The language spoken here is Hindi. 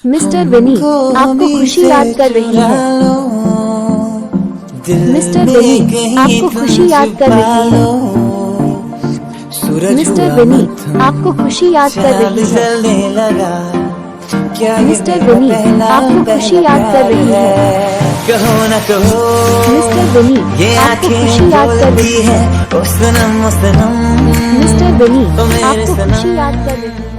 मिस्टर विनी आपको खुशी याद कर रही है। मिस्टर विनी आपको खुशी याद कर रही है। मिस्टर विनी आपको खुशी याद कर रही है। मिस्टर विनी आपको खुशी याद कर रही है। कहो न कहो मिस्टर विनी ये आपको आंखें खुशी याद कर रही बोलती है है। ओ सनम मिस्टर विनी ओ मेरे आपको सनम। खुशी याद कर रही है।